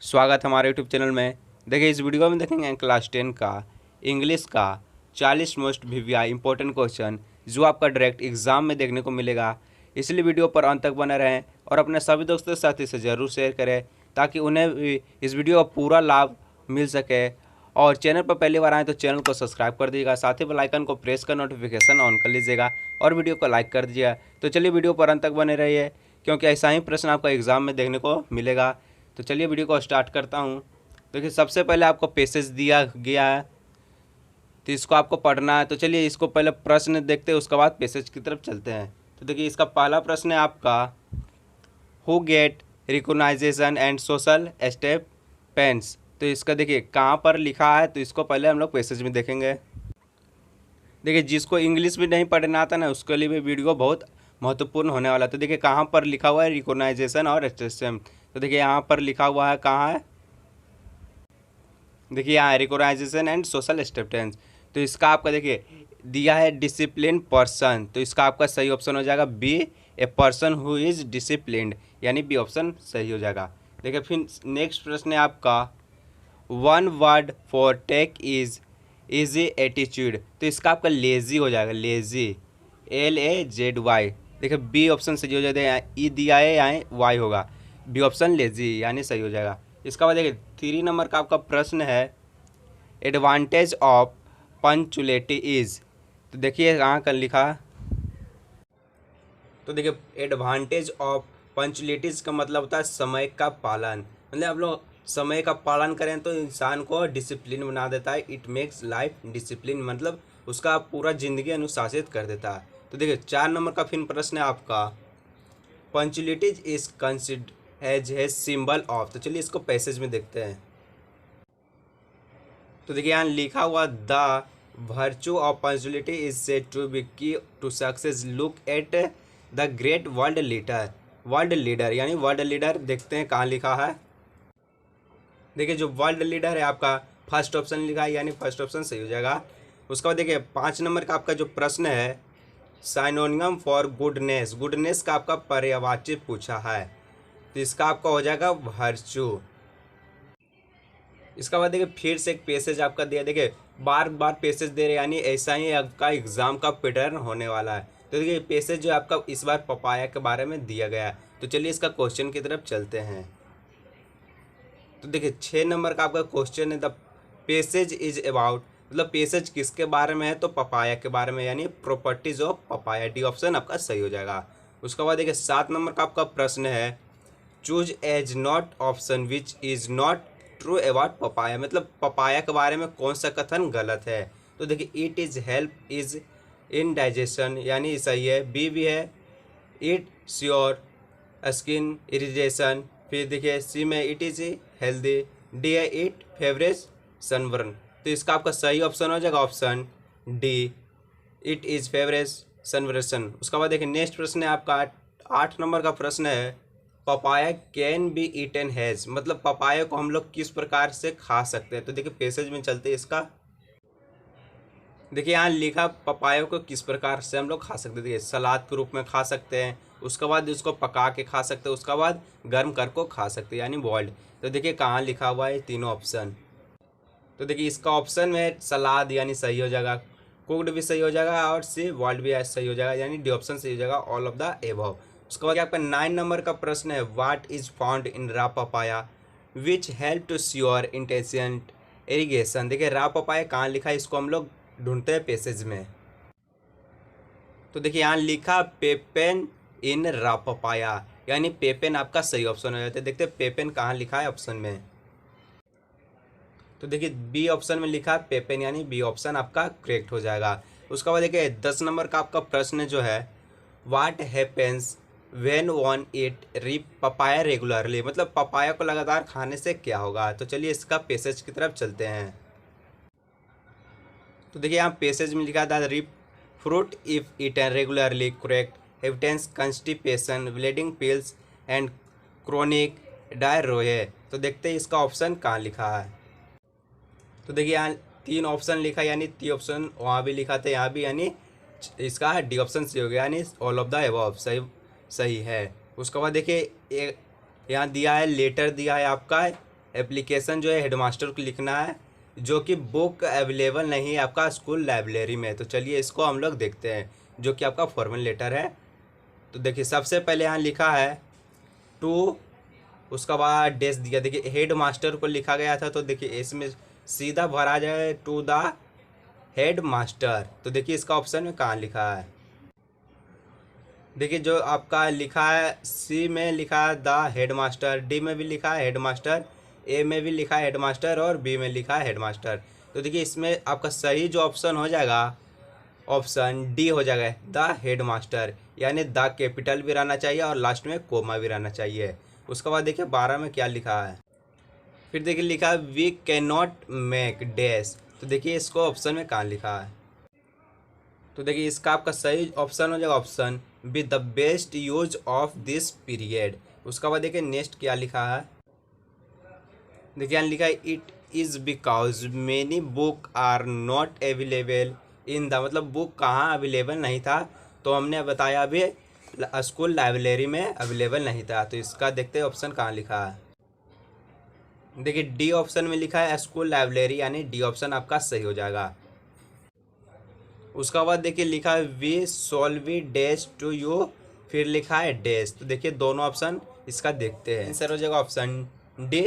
स्वागत है हमारे यूट्यूब चैनल में। देखिए इस वीडियो में देखेंगे क्लास 10 का इंग्लिश का 40 मोस्ट वीवीआई इंपॉर्टेंट क्वेश्चन जो आपका डायरेक्ट एग्जाम में देखने को मिलेगा। इसलिए वीडियो पर अंत तक बने रहें और अपने सभी दोस्तों के साथ इसे ज़रूर शेयर करें ताकि उन्हें भी इस वीडियो का पूरा लाभ मिल सके। और चैनल पर पहली बार आए तो चैनल को सब्सक्राइब कर दीजिएगा, साथ ही बेल आइकन को प्रेस कर नोटिफिकेशन ऑन कर लीजिएगा और वीडियो को लाइक कर दीजिएगा। तो चलिए वीडियो पर अंत तक बने रहिए क्योंकि ऐसा ही प्रश्न आपका एग्जाम में देखने को मिलेगा। तो चलिए वीडियो को स्टार्ट करता हूँ। देखिए सबसे पहले आपको पैसेज दिया गया है तो इसको आपको पढ़ना है। तो चलिए इसको पहले प्रश्न देखते हैं, उसके बाद पैसेज की तरफ चलते हैं। तो देखिए इसका पहला प्रश्न है आपका, who get recognition and social stipends. तो इसका देखिए कहाँ पर लिखा है, तो इसको पहले हम लोग पैसेज में देखेंगे। देखिए जिसको इंग्लिश भी नहीं पढ़ना आता ना उसके लिए भी वीडियो बहुत महत्वपूर्ण होने वाला है। तो देखिए कहाँ पर लिखा हुआ है रिकॉग्नाइजेशन और स्टेप। तो देखिए यहाँ पर लिखा हुआ है, कहाँ है, देखिए यहाँ रिकॉग्नाइजेशन एंड सोशल एक्सेप्टेंस। तो इसका आपका देखिए दिया है डिसिप्लिन पर्सन, तो इसका आपका सही ऑप्शन हो जाएगा B, a person who is disciplined, यानी बी ऑप्शन सही हो जाएगा। देखिए फिर नेक्स्ट प्रश्न है आपका, one word for take is easy attitude. तो इसका आपका लेजी हो जाएगा, लेजी, LAZY। देखिए बी ऑप्शन सही हो जाएगा, यहाँ ई दिया है यहाँ वाई होगा, बी ऑप्शन लेजी यानी सही हो जाएगा। इसका बाद देखिए 3 नंबर का आपका प्रश्न है, एडवांटेज ऑफ पंचुअलिटी इज। तो देखिए कहाँ का लिखा, तो देखिए एडवांटेज ऑफ पंचुअलिटीज का मतलब होता है समय का पालन। मतलब आप लोग समय का पालन करें तो इंसान को डिसिप्लिन बना देता है। इट मेक्स लाइफ डिसिप्लिन, मतलब उसका पूरा ज़िंदगी अनुशासित कर देता है। तो देखिए 4 नंबर का फिर प्रश्न है आपका, punctualities is considered as a symbol of. तो चलिए इसको पैसेज में देखते हैं। तो देखिए यहाँ लिखा हुआ, the virtue of punctuality is said to be key to success. Look at the great world leader. World leader यानी वर्ल्ड लीडर देखते हैं कहाँ लिखा है। देखिए जो वर्ल्ड लीडर है आपका फर्स्ट ऑप्शन लिखा है, यानी फर्स्ट ऑप्शन सही हो जाएगा। उसके बाद देखिए 5 नंबर का आपका जो प्रश्न है, साइनोनियम फॉर गुडनेस। गुडनेस का आपका पर्यायवाची पूछा है, तो इसका आपका हो जाएगा वर्च्यू। इसका बाद देखिए फिर से एक पैसेज आपका दिया, देखिए बार बार पैसेज दे रहे, यानी ऐसा ही आपका एग्जाम का पैटर्न होने वाला है। तो देखिए पैसेज जो आपका इस बार पपाया के बारे में दिया गया है। तो चलिए इसका क्वेश्चन की तरफ चलते हैं। तो देखिए 6 नंबर का आपका क्वेश्चन है, द पैसेज इज अबाउट। मतलब पैसेज किसके बारे में है, तो पपाया के बारे में, यानी properties of papaya, D option आपका सही हो जाएगा। उसके बाद देखिए 7 नंबर का आपका प्रश्न है, choose as not option which is not true about papaya. मतलब पपाया के बारे में कौन सा कथन गलत है। तो देखिए it is help is in digestion, यानी सही है, बी भी है, इट श्योर स्किन इरिटेशन, फिर देखिए सी में इट इज हेल्दी, डी है इट फेवरेज सनबर्न। तो इसका आपका सही ऑप्शन हो जाएगा option D, it is favours sunburn. उसके बाद देखिए नेक्स्ट प्रश्न है आपका 8 नंबर का प्रश्न है, papaya can be eaten as. मतलब पपाया को हम लोग किस प्रकार से खा सकते हैं। तो देखिए पैसेज में चलते हैं इसका। देखिए यहाँ लिखा पपाया को किस प्रकार से हम लोग खा सकते हैं। देखिए सलाद के रूप में खा सकते हैं, उसके बाद इसको पका के खा सकते हैं, उसके बाद गर्म कर को खा सकते हैं, यानी बॉइल्ड। तो देखिए कहाँ लिखा हुआ है तीनों ऑप्शन। तो देखिए इसका ऑप्शन में सलाद यानी सही हो जाएगा, कुक्ड भी सही हो जाएगा और सी बॉइल्ड भी सही हो जाएगा, यानी डी ऑप्शन सही हो जाएगा, ऑल ऑफ द एबव। उसके बाद आपका 9 नंबर का प्रश्न है, what is found in raw papaya which help to sure intelligent irrigation. देखिए रा पपाया कहाँ लिखा है, इसको हम लोग ढूंढते हैं पैसेज में। तो देखिए यहाँ लिखा पेपेन इन रा पपाया, यानी पेपेन आपका सही ऑप्शन हो जाता है। देखते हैं पेपेन कहाँ लिखा है ऑप्शन में। तो देखिए बी ऑप्शन में लिखा है पेपेन, यानी बी ऑप्शन आपका करेक्ट हो जाएगा। उसके बाद देखिए 10 नंबर का आपका प्रश्न जो है, व्हाट हैपेंस व्हेन वन ईट री पपाया रेगुलरली। मतलब पपाया को लगातार खाने से क्या होगा। तो चलिए इसका पैसेज की तरफ चलते हैं। तो देखिए यहाँ पैसेज में लिखा था, री fruit if eaten regularly correct हेविटेंस constipation bleeding piles and chronic diarrhoea. तो देखते हैं इसका ऑप्शन कहाँ लिखा है। तो देखिए यहाँ 3 ऑप्शन लिखा है, यानी 3 ऑप्शन वहाँ भी लिखा था, यहाँ भी, यानी इसका डी ऑप्शन सही हो गया, यानी ऑल ऑफ द अबव सही है। उसके बाद देखिए यहाँ दिया है लेटर दिया है आपका एप्लीकेशन जो है हेडमास्टर को लिखना है, जो कि बुक अवेलेबल नहीं है आपका स्कूल लाइब्रेरी में। तो चलिए इसको हम लोग देखते हैं, जो कि आपका फॉर्मल लेटर है। तो देखिए सबसे पहले यहाँ लिखा है टू, उसका बाद डेस दिया। देखिए हेड मास्टर को लिखा गया था, तो देखिए इसमें सीधा भरा जाए टू द हेड मास्टर। तो देखिए इसका ऑप्शन में कहाँ लिखा है, देखिए जो आपका लिखा है सी में लिखा है द हेड मास्टर, डी में भी लिखा है हेड मास्टर, ए में भी लिखा है हेड मास्टर और बी में लिखा है हेड मास्टर। तो देखिए इसमें आपका सही जो ऑप्शन हो जाएगा ऑप्शन डी हो जाएगा, द हेड मास्टर। यानी द कैपिटल भी रहना चाहिए और लास्ट में कोमा भी रहना चाहिए। उसके बाद देखिए 12 में क्या लिखा है, फिर देखिए लिखा है we can not make dash. तो देखिए इसको ऑप्शन में कहाँ लिखा है, तो देखिए इसका आपका सही ऑप्शन हो जाएगा option B, the best use of this period. उसके बाद देखिए नेक्स्ट क्या लिखा है, देखिए यहाँ लिखा है it is because many book are not available in the, मतलब बुक कहाँ अवेलेबल नहीं था, तो हमने बताया अभी स्कूल लाइब्रेरी में अवेलेबल नहीं था। तो इसका देखते हैं ऑप्शन कहाँ लिखा है, देखिए डी ऑप्शन में लिखा है स्कूल लाइब्रेरी, यानी डी ऑप्शन आपका सही हो जाएगा। उसका बाद देखिए लिखा है we solve dash to you, फिर लिखा है डैश। तो देखिए दोनों ऑप्शन इसका देखते हैं, आंसर हो जाएगा ऑप्शन डी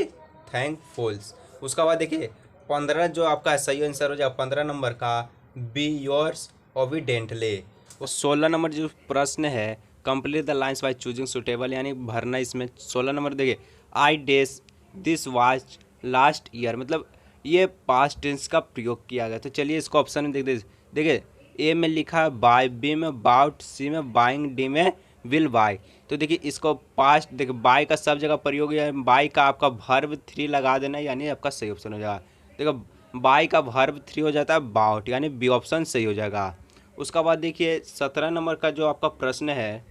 थैंकफुल्स। उसका बाद देखिए 15 जो आपका सही आंसर हो जाएगा 15 नंबर का बी योर्स ओविडेंटली। 16 नंबर जो प्रश्न है complete the lines bye choosing suitable, यानी भरना। इसमें 16 नंबर देखिए I dash this watch last year, मतलब ये पास्ट टेंस का प्रयोग किया गया। तो चलिए इसको ऑप्शन में देखिए ए में लिखा है बाय, बी में बाउट, सी में बाइंग, डी में विल बाय। तो देखिए इसको पास्ट, देखिए बाय का सब जगह प्रयोग है, बाय का आपका वर्ब 3 लगा देना है, यानी आपका सही ऑप्शन हो जाएगा। देखो बाय का वर्ब 3 हो जाता है बाउट, यानी बी ऑप्शन सही हो जाएगा। उसका बाद देखिए 17 नंबर का जो आपका प्रश्न है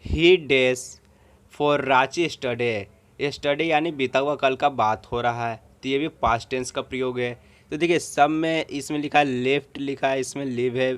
ही डैश फॉर रांची स्टडी, यानी बीता हुआ कल का बात हो रहा है, तो ये भी पास्ट टेंस का प्रयोग है। तो देखिए सब में इसमें लिखा है लेफ्ट लिखा है, इसमें लिव है,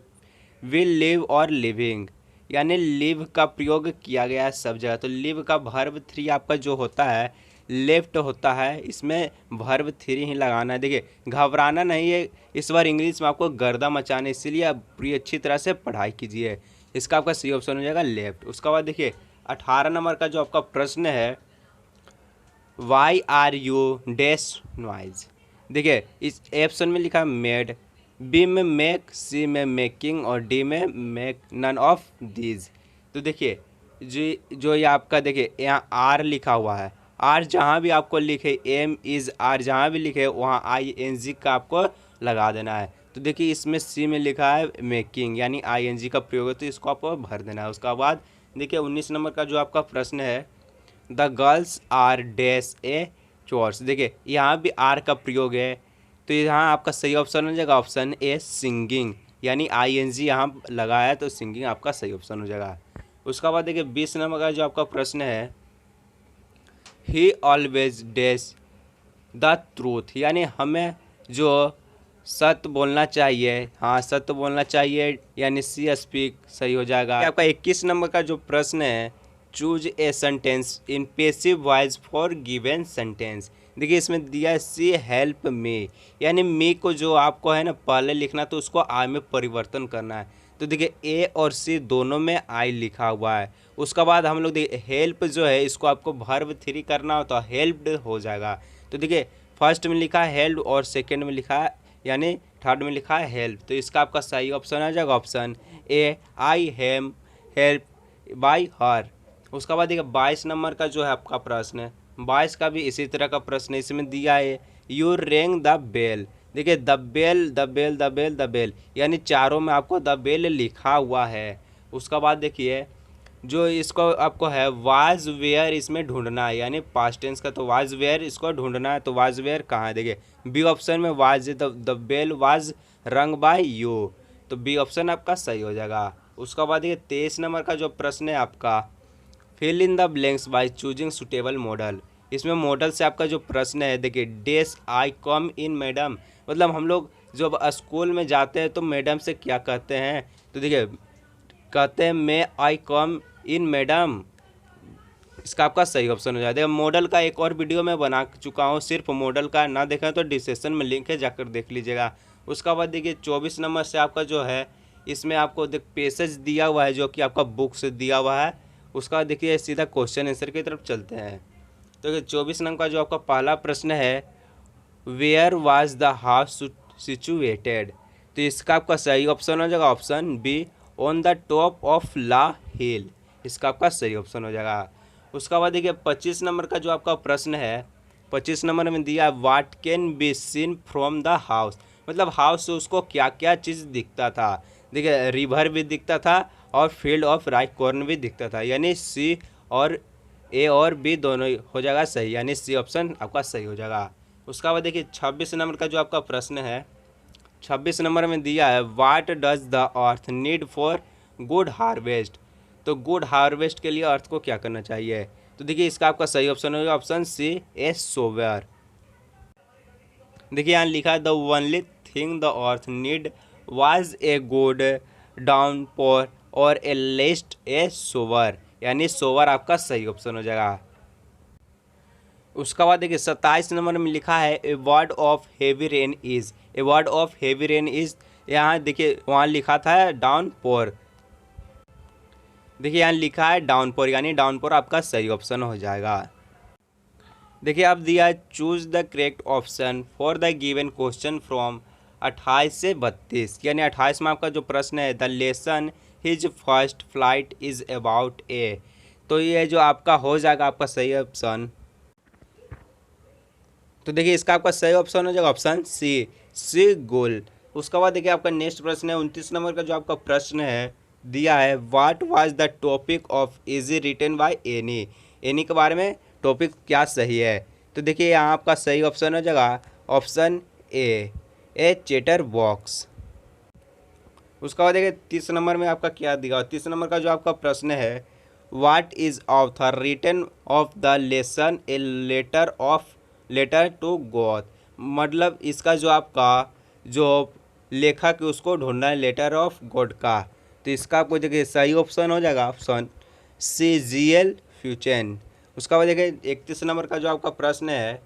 विल लिव और लिविंग, यानी लिव का प्रयोग किया गया है सब जगह। तो लिव का वर्ब 3 आपका जो होता है लेफ्ट होता है, इसमें वर्ब 3 ही लगाना है। देखिए घबराना नहीं है, इस बार इंग्लिश में आपको गर्दा मचाना है, इसीलिए आप पूरी अच्छी तरह से पढ़ाई कीजिए। इसका आपका सही ऑप्शन हो जाएगा लेफ्ट। उसके बाद देखिए 18 नंबर का जो आपका प्रश्न है why are you dash noise. देखिए इस ऑप्शन में लिखा है मेड, बी में मेक, सी में मेकिंग और डी में मेक नन ऑफ दीज। तो देखिए जो ये आपका देखिए यहाँ आर लिखा हुआ है, आर जहाँ भी आपको लिखे एम इज़ आर जहाँ भी लिखे वहाँ आई एन जी का आपको लगा देना है। तो देखिए इसमें सी में लिखा है मेकिंग, यानी आई एन जी का प्रयोग है, तो इसको आपको भर देना है। उसके बाद देखिए 19 नंबर का जो आपका प्रश्न है the girls are dash a chores. देखिए यहाँ भी आर का प्रयोग है, तो यहाँ आपका सही ऑप्शन हो जाएगा ऑप्शन ए सिंगिंग, यानी आई एन जी यहाँ लगा है, तो सिंगिंग आपका सही ऑप्शन हो जाएगा। उसका बाद देखिए 20 नंबर का जो आपका प्रश्न है ही ऑलवेज डैश द ट्रूथ, यानी हमें जो सत्य बोलना चाहिए, हाँ सत्य बोलना चाहिए, यानी सी स्पीक सही हो जाएगा। आपका 21 नंबर का जो प्रश्न है choose a sentence in passive voice for given sentence. देखिए इसमें दिया है सी हेल्प मी, यानी मी को जो आपको है ना पहले लिखना तो उसको आई में परिवर्तन करना है। तो देखिए ए और सी दोनों में आई लिखा हुआ है। उसके बाद हम लोग देखिए हेल्प जो है इसको आपको वर्ब 3 करना हो तो हेल्प्ड हो जाएगा। तो देखिए फर्स्ट में लिखा है हेल्प और सेकेंड में लिखा है यानी थर्ड में लिखा है हेल्प, तो इसका आपका सही ऑप्शन आ जाएगा option A I ham help by हर। उसके बाद देखिए 22 नंबर का जो है आपका प्रश्न है 22 का भी इसी तरह का प्रश्न इसमें दिया है यू रेंग द बेल। देखिए the bell the bell the bell the bell, यानी चारों में आपको द बेल लिखा हुआ है। उसका बाद देखिए जो इसको आपको है वाज वेयर इसमें ढूंढना है, यानी पास्ट टेंस का, तो वाज वेयर इसको ढूंढना है। तो वाज वेयर कहाँ है, देखिए बी ऑप्शन में वाज द बेल वाज रंग बाय यू, तो बी ऑप्शन आपका सही हो जाएगा। उसका बाद देखिए 23 नंबर का जो प्रश्न है आपका fill in the blanks by choosing suitable modal. इसमें मॉडल से आपका जो प्रश्न है देखिए डेस आई कम इन मैडम, मतलब हम लोग जब स्कूल में जाते हैं तो मैडम से क्या कहते हैं, तो देखिए कहते हैं मे आई कम इन मैडम, इसका आपका सही ऑप्शन हो जाएगा। मॉडल का एक और वीडियो मैं बना चुका हूँ, सिर्फ मॉडल का, ना देखा तो डिस्क्रिप्शन में लिंक है, जाकर देख लीजिएगा। उसका बाद देखिए 24 नंबर से आपका जो है इसमें आपको देख पैसेज दिया हुआ है जो कि आपका बुक से दिया हुआ है। उसका बाद देखिए सीधा क्वेश्चन आंसर की तरफ चलते हैं। तो देखिए 24 नंबर का जो आपका पहला प्रश्न है, where was the house situated. तो इसका आपका सही ऑप्शन हो जाएगा option B, on the top of a hill. इसका आपका सही ऑप्शन हो जाएगा। उसका बाद देखिए 25 नंबर का जो आपका प्रश्न है, 25 नंबर में दिया what can be seen from the house. मतलब हाउस से उसको क्या क्या चीज़ दिखता था। देखिए रिवर भी दिखता था और फील्ड ऑफ राइस कॉर्न भी दिखता था, यानी सी और ए और बी दोनों ही हो जाएगा सही, यानी सी ऑप्शन आपका सही हो जाएगा। उसका बाद देखिए 26 नंबर का जो आपका प्रश्न है, 26 नंबर में दिया है what does the earth need for good harvest. तो गुड हार्वेस्ट के लिए अर्थ को क्या करना चाहिए। तो देखिए इसका आपका सही ऑप्शन होगा ऑप्शन सी, ए सोवेयर। देखिए यहाँ लिखा है the only thing the earth need was a good downpour or a लेस्ट A sober, यानी सोवर आपका सही ऑप्शन हो जाएगा। उसका बाद देखिए 27 नंबर में लिखा है a word of heavy rain is. A word of heavy rain is, यहाँ देखिए वहाँ लिखा था डाउन पोर, देखिए यहाँ लिखा है डाउनपोर, यानी डाउनपोर आपका सही ऑप्शन हो जाएगा। देखिए अब दिया है choose the correct option for the given question from 28 से 32, यानी 28 में आपका जो प्रश्न है the lesson his first flight is about a. तो ये जो आपका हो जाएगा आपका सही ऑप्शन। तो देखिए इसका आपका सही ऑप्शन हो जाएगा ऑप्शन सी, सी गोल। उसके बाद देखिए आपका नेक्स्ट प्रश्न है 29 नंबर का जो आपका प्रश्न है दिया है what was the topic of essay written by Annie. Annie के बारे में टॉपिक क्या सही है। तो देखिए यहाँ आपका सही ऑप्शन हो जाएगा ऑप्शन ए चैटर बॉक्स। उसका बाद देखिए 30 नंबर में आपका क्या दिया, 30 नंबर का जो आपका प्रश्न है what is author written of the lesson a letter to God. मतलब इसका जो आपका जो लेखक है उसको ढूंढना है लेटर ऑफ गॉड का। तो इसका आपको देखिए सही ऑप्शन हो जाएगा ऑप्शन सी, जी.एल. फ्यूचेन। उसका बाद देखिए 31 नंबर का जो आपका प्रश्न है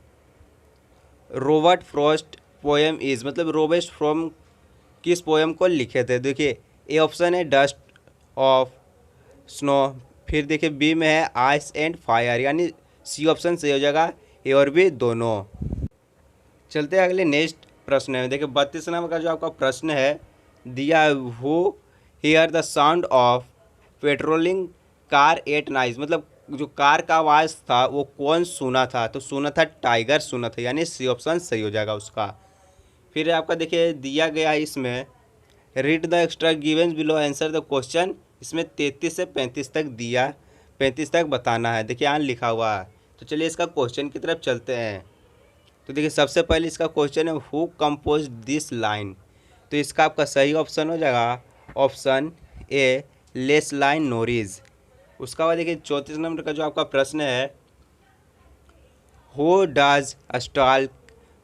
रॉबर्ट फ्रॉस्ट पोएम इज, मतलब रॉबर्ट फ्रॉम किस पोएम को लिखे थे। देखिए ए ऑप्शन है डस्ट ऑफ स्नो, फिर देखिए बी में है आइस एंड फायर, यानी सी ऑप्शन सही हो जाएगा, ए और बी दोनों। चलते हैं अगले नेक्स्ट प्रश्न है। देखिए 32 नंबर का जो आपका प्रश्न है दिया who here the sound of patrolling car at night. मतलब जो कार का आवाज़ था वो कौन सुना था। तो सुना था टाइगर सुना था, यानी सी ऑप्शन सही हो जाएगा उसका। फिर आपका देखिए दिया गया है इसमें read the extra given below answer the question. इसमें 33 से 35 तक दिया, 35 तक बताना है। देखिए यहाँ लिखा हुआ है। तो चलिए इसका क्वेश्चन की तरफ चलते हैं। तो देखिए सबसे पहले इसका क्वेश्चन है हु कंपोज दिस लाइन। तो इसका आपका सही ऑप्शन हो जाएगा ऑप्शन ए लेस लाइन नोरिज। उसका बाद देखिए 34 नंबर का जो आपका प्रश्न है who does stalk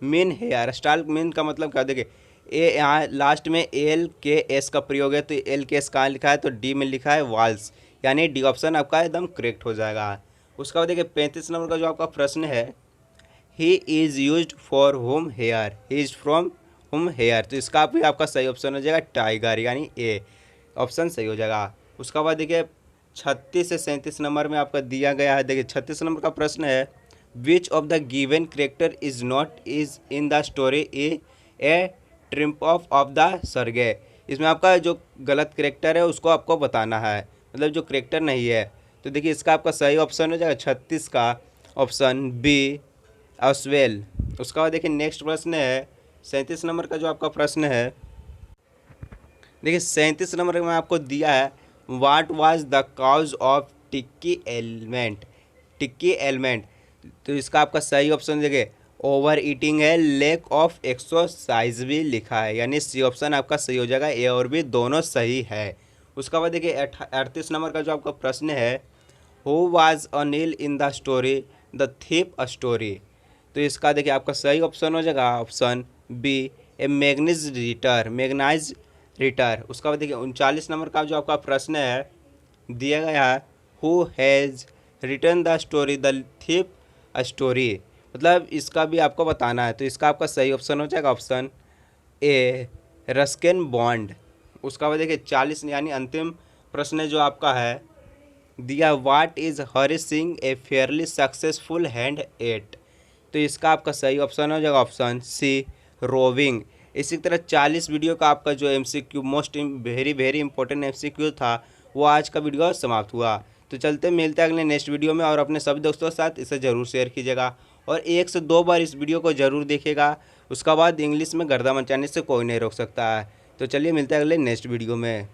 mean here. Stalk mean का मतलब क्या, देखिए ए यहाँ लास्ट में एल के एस का प्रयोग है, तो एल के एस कहाँ लिखा है, तो डी में लिखा है वाल्स, यानी डी ऑप्शन आपका एकदम करेक्ट हो जाएगा। उसका बाद देखिए 35 नंबर का जो आपका प्रश्न है he is use for home here, he is from home here. तो इसका भी आपका सही ऑप्शन हो जाएगा टाइगर, यानी ए ऑप्शन सही हो जाएगा। उसका बाद देखिए 36 से 37 नंबर में आपका दिया गया है। देखिए 36 नंबर का प्रश्न है which of the given character is not is in the story A triumph of the सरगे। इसमें आपका जो गलत करेक्टर है उसको आपको बताना है, मतलब जो करेक्टर नहीं है। तो देखिए इसका आपका सही ऑप्शन हो जाएगा 36 का ऑप्शन बी ऑस्वेल। उसका बाद देखिए नेक्स्ट प्रश्न है 37 नंबर का जो आपका प्रश्न है। देखिए 37 नंबर में आपको दिया है what was the cause of Tricki ailment. Tricki ailment, तो इसका आपका सही ऑप्शन देखिए ओवर ईटिंग है, लैक ऑफ एक्सरसाइज भी लिखा है, यानी सी ऑप्शन आपका सही हो जाएगा, ए और बी दोनों सही है। उसका बाद देखिए 38 नंबर का जो आपका प्रश्न है who was Anil in the story the thief story. तो इसका देखिए आपका सही ऑप्शन हो जाएगा ऑप्शन बी ए मैग्नाइज रीटर। उसका बाद देखिए 39 नंबर का जो आपका प्रश्न है दिया गया है who has return the story the thief story, मतलब इसका भी आपको बताना है। तो इसका आपका सही ऑप्शन हो जाएगा ऑप्शन ए रस्किन बॉन्ड। उसका बाद देखिए 40 यानी अंतिम प्रश्न जो आपका है दिया, what is Hari Singh A Fairlie successful hand eight. तो इसका आपका सही ऑप्शन हो जाएगा ऑप्शन सी रोविंग। इसी तरह 40 वीडियो का आपका जो MCQ most very very important MCQ था वो आज का वीडियो समाप्त हुआ। तो चलते मिलते हैं अगले नेक्स्ट वीडियो में, और अपने सभी दोस्तों के साथ इसे ज़रूर शेयर कीजिएगा और 1 से 2 बार इस वीडियो को ज़रूर देखिएगा। उसका बाद इंग्लिश में गर्दा मचाने से कोई नहीं रोक सकता है। तो चलिए मिलते हैं अगले नेक्स्ट वीडियो में।